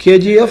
KGF,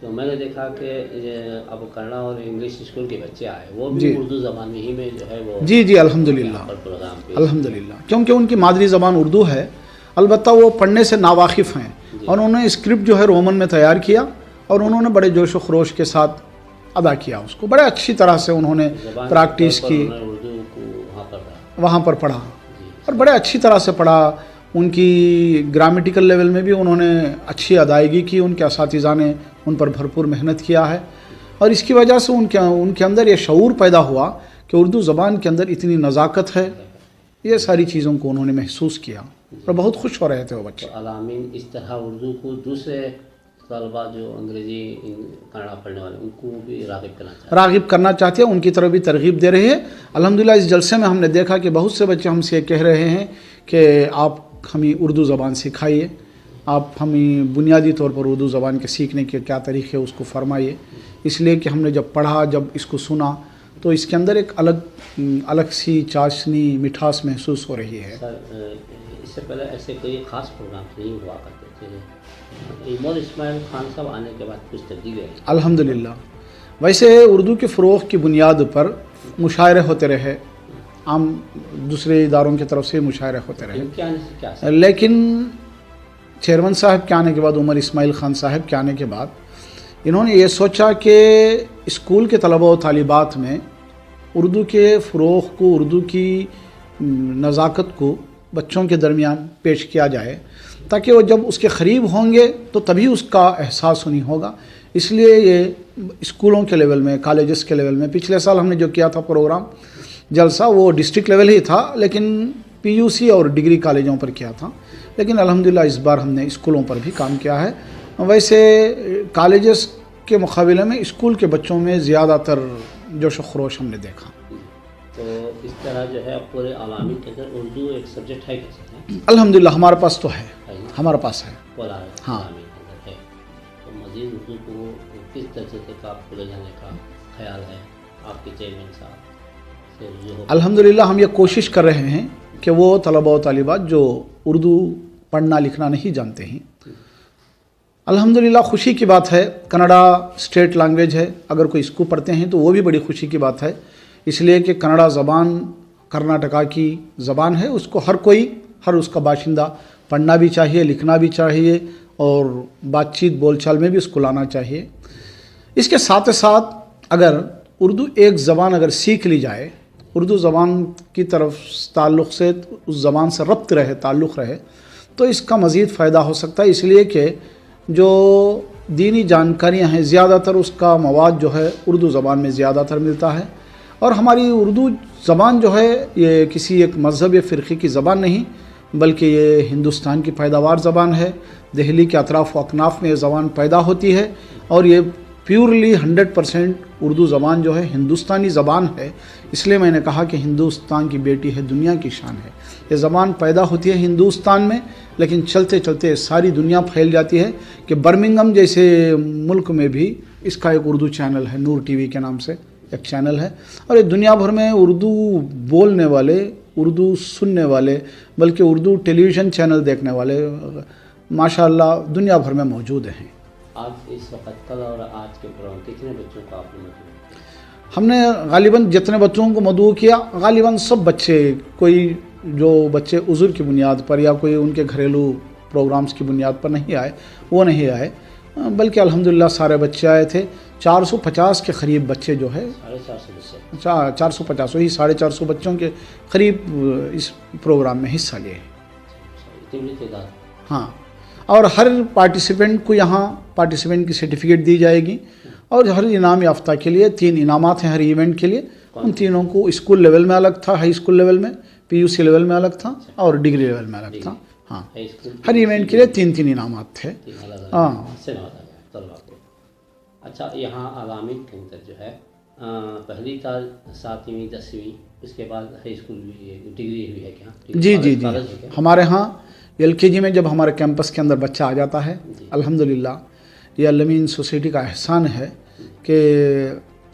تو میں نے دیکھا کہ اب کನ್ನڑا اور انگلش اسکول کے بچے آئے وہ بھی جی اردو زبان ہی میں جو ہے وہ جی جی الحمدللہ یہاں پر پروگرام پیش الحمدللہ، کیونکہ ان کی مادری زبان اردو ہے، البتہ وہ پڑھنے سے ناواقف ہیں اور انہوں نے اسکرپٹ جو ہے رومن میں تیار کیا اور انہوں نے بڑے جوش و خروش کے ساتھ ادا کیا اس کو، بڑے اچھی طرح سے انہوں نے زبان پریکٹس پر کی، انہوں نے اردو کو وہاں پر پڑھا جی اور بڑے اچھی طرح سے پڑھا۔ ان کی گرامیٹیکل لیول میں بھی انہوں نے اچھی ادائیگی کی، ان کے اساتذہ نے ان پر بھرپور محنت کیا ہے اور اس کی وجہ سے ان کے اندر یہ شعور پیدا ہوا کہ اردو زبان کے اندر اتنی نزاکت ہے، یہ ساری چیزوں کو انہوں نے محسوس کیا اور بہت خوش ہو رہے تھے وہ بچے۔ تو علامین اس طرح اردو کو دوسرے طلبا جو انگریزی کನ್ನڑا پڑھنے والے ان کو بھی راغب کرنا چاہتے ہیں، ان کی طرف بھی ترغیب دے رہے ہیں۔ الحمدللہ اس جلسے میں ہم نے دیکھا کہ بہت سے بچے ہم سے کہہ رہے ہیں کہ آپ ہمیں اردو زبان سکھائیے، آپ ہمیں بنیادی طور پر اردو زبان کے سیکھنے کے کیا طریقے اس کو فرمائیے، اس لیے کہ ہم نے جب پڑھا، جب اس کو سنا تو اس کے اندر ایک الگ سی چاشنی مٹھاس محسوس ہو رہی ہے۔ سر اس سے پہلے ایسے کوئی خاص پروگرام نہیں ہوا کرتے تھے، مول اسماعیل خان صاحب آنے کے بعد کچھ تبدیلی ہے الحمدللہ۔ ویسے اردو کے فروغ کی بنیاد پر مشاعرے ہوتے رہے، عام دوسرے اداروں کی طرف سے مشاعرے ہوتے رہے، ان کے آنے سے کیا لیکن چیئرمین صاحب کے آنے کے بعد، عمر اسماعیل خان صاحب کے آنے کے بعد انہوں نے یہ سوچا کہ اسکول کے طلباء و طالبات میں اردو کے فروغ کو، اردو کی نزاکت کو بچوں کے درمیان پیش کیا جائے تاکہ وہ جب اس کے قریب ہوں گے تو تبھی اس کا احساس انہیں ہوگا۔ اس لیے یہ اسکولوں کے لیول میں، کالجز کے لیول میں، پچھلے سال ہم نے جو کیا تھا پروگرام جلسہ وہ ڈسٹرکٹ لیول ہی تھا لیکن پی یو سی اور ڈگری کالجوں پر کیا تھا، لیکن الحمدللہ اس بار ہم نے اسکولوں پر بھی کام کیا ہے۔ ویسے کالجز کے مقابلے میں اسکول کے بچوں میں زیادہ تر جوش و خروش ہم نے دیکھا۔ تو اس طرح جو ہے پورے علامین کے اندر اردو ایک سبجیکٹ ہے کیسے؟ الحمدللہ ہمارے پاس تو ہے، ہمارے پاس ہے، ہاں۔ ہے تو مزید اردو کو کس درجے تک آپ کو لے جانے کا خیال ہے آپ کے چیئرمین صاحب سے؟ الحمدللہ ہم یہ کوشش کر رہے ہیں کہ وہ طلباء و طالبات جو اردو پڑھنا لکھنا نہیں جانتے ہیں، الحمدللہ خوشی کی بات ہے، کنڑا اسٹیٹ لینگویج ہے، اگر کوئی اس کو پڑھتے ہیں تو وہ بھی بڑی خوشی کی بات ہے، اس لیے کہ کنڑا زبان کرناٹکا کی زبان ہے، اس کو ہر اس کا باشندہ پڑھنا بھی چاہیے، لکھنا بھی چاہیے اور بات چیت بول چال میں بھی اس کو لانا چاہیے۔ اس کے ساتھ ساتھ اگر اردو ایک زبان اگر سیکھ لی جائے، اردو زبان کی طرف تعلق سے اس زبان سے ربط رہے، تعلق رہے، تو اس کا مزید فائدہ ہو سکتا ہے، اس لیے کہ جو دینی جانکاریاں ہیں زیادہ تر اس کا مواد جو ہے اردو زبان میں زیادہ تر ملتا ہے، اور ہماری اردو زبان جو ہے یہ کسی ایک مذہب یا فرقے کی زبان نہیں بلکہ یہ ہندوستان کی پیداوار زبان ہے، دہلی کے اطراف و اکناف میں یہ زبان پیدا ہوتی ہے اور یہ پیورلی 100% اردو زبان جو ہے ہندوستانی زبان ہے، اس لیے میں نے کہا کہ ہندوستان کی بیٹی ہے، دنیا کی شان ہے۔ یہ زبان پیدا ہوتی ہے ہندوستان میں لیکن چلتے چلتے ساری دنیا پھیل جاتی ہے کہ برمنگم جیسے ملک میں بھی اس کا ایک اردو چینل ہے، نور ٹی وی کے نام سے ایک چینل ہے، اور یہ دنیا بھر میں اردو بولنے والے، اردو سننے والے، بلکہ اردو ٹیلی ویژن چینل دیکھنے والے ماشاءاللہ دنیا بھر میں موجود ہیں۔ آپ اس وقت کل اور آج کے پروگرام کتنے بچوں کو آپ نے مدعو کیا؟ ہم نے غالباً جتنے بچوں کو مدعو کیا، غالباً سب بچے، کوئی جو بچے عذر کی بنیاد پر یا کوئی ان کے گھریلو پروگرامز کی بنیاد پر نہیں آئے وہ نہیں آئے، بلکہ الحمدللہ سارے بچے آئے تھے۔ 450 کے قریب بچے جو ہے، 450 وہی 450 بچوں کے قریب اس پروگرام میں حصہ لیے۔ اتنی تعداد؟ ہاں، اور ہر پارٹیسپینٹ کو یہاں پارٹیسپینٹ کی سرٹیفکیٹ دی جائے گی، اور ہر انعام یافتہ کے لیے 3 انعامات ہیں ہر ایونٹ کے لیے، ان تینوں کو اسکول لیول میں الگ تھا، ہائی اسکول لیول میں، پی یو سی لیول میں الگ تھا اور ڈگری لیول میں الگ تھا۔ ہاں، ہر ایونٹ کے لیے 3 انعامات تھے۔ ہاں، اچھا، یہاں علامین کے اندر جو ہے پہلی تا 7ویں 10ویں اس کے بعد ہائی اسکول بھی، ڈگری بھی ہے کیا؟ جی، ہمارے ہاں LKG میں جب ہمارے کیمپس کے اندر بچہ آ جاتا ہے، الحمدللہ یہ علامین سوسائٹی کا احسان ہے کہ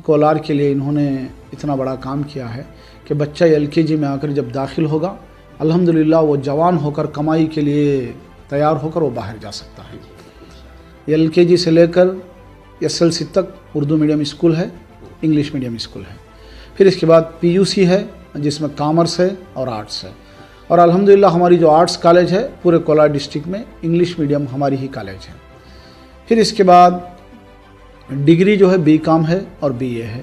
کولار کے لیے انہوں نے اتنا بڑا کام کیا ہے کہ بچہ LKG میں آ کر جب داخل ہوگا، الحمدللہ وہ جوان ہو کر کمائی کے لیے تیار ہو کر وہ باہر جا سکتا ہے۔ LKG سے لے کر SLC تک اردو میڈیم اسکول ہے، انگلش میڈیم اسکول ہے. پھر اس کے بعد PUC ہے جس میں کامرس ہے اور آرٹس ہے. اور الحمدللہ ہماری جو آرٹس کالج ہے پورے کولار ڈسٹرکٹ میں انگلش میڈیم ہماری ہی کالج ہے. پھر اس کے بعد ڈگری جو ہے BCom ہے اور BA ہے.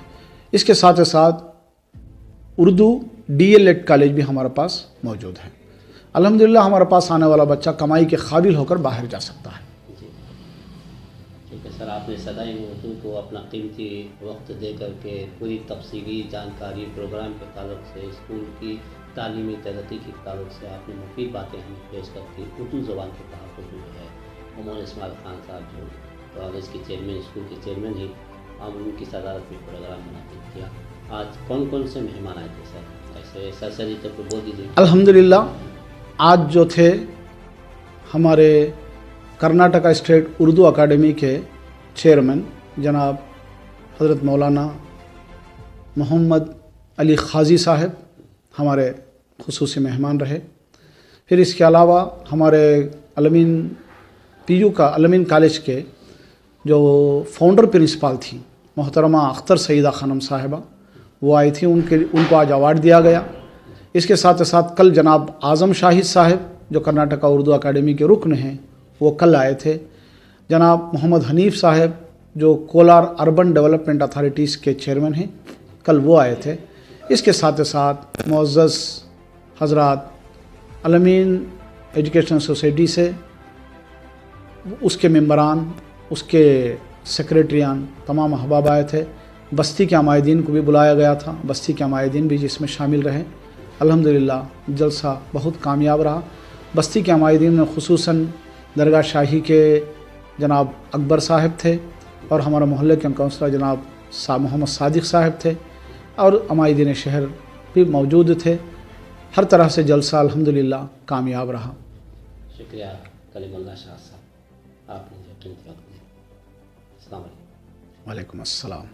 اس کے ساتھ ساتھ اردو DLED کالج بھی ہمارے پاس موجود ہے. الحمدللہ ہمارے پاس آنے والا بچہ کمائی کے قابل ہو کر باہر جا سکتا ہے. جی ٹھیک ہے سر، آپ نے صدائے اردو کو اپنا قیمتی وقت دے کر کے پوری تفصیلی جانکاری پروگرام کے تعلق سے، اسکول کی تعلیمی ترقی کے تعلق سے آپ نے مفید باتیں ہمیں پیش کر کے اردو زبان کے تحفظ جو ہے مولانا اسماعیل خان صاحب جو کالج کے چیئرمین، اسکول کے چیئرمین ہی، ہم ان کی صدارت میں پروگرام منعقد کیا. آج کون کون سے مہمان آئے تھے سر؟ ایسے سرسری طور پہ بول دیجیے. الحمدللہ آج جو تھے ہمارے کرناٹکا اسٹیٹ اردو اکیڈمی کے چیئرمین جناب حضرت مولانا محمد علی قاضی صاحب ہمارے خصوصی مہمان رہے. پھر اس کے علاوہ ہمارے علمین کالج کے جو فاؤنڈر پرنسپال تھیں محترمہ اختر سیدہ خانم صاحبہ، وہ آئی تھیں. ان کو آج ایوارڈ دیا گیا. اس کے ساتھ ساتھ کل جناب اعظم شاہد صاحب جو کرناٹکا اردو اکیڈمی کے رکن ہیں وہ کل آئے تھے. جناب محمد حنیف صاحب جو کولار اربن ڈیولپمنٹ اتھارٹیز کے چیئرمین ہیں کل وہ آئے تھے. اس کے ساتھ ساتھ معزز حضرات علمین ایجوکیشنل سوسائٹی سے اس کے ممبران، اس کے سیکریٹریان، تمام احباب آئے تھے. بستی کے عمائدین کو بھی بلایا گیا تھا، بستی کے عمائدین بھی جس میں شامل رہے. الحمدللہ جلسہ بہت کامیاب رہا. بستی کے عمائدین میں خصوصاً درگاہ شاہی کے جناب اکبر صاحب تھے اور ہمارے محلے کے کونسلر جناب محمد صادق صاحب تھے اور عمائدین شہر بھی موجود تھے. ہر طرح سے جلسہ الحمدللہ کامیاب رہا. شکریہ کلیم اللہ شاہ صاحب، آپ نے جو قیمتی وقت دیا. السلام علیکم. وعلیکم السلام.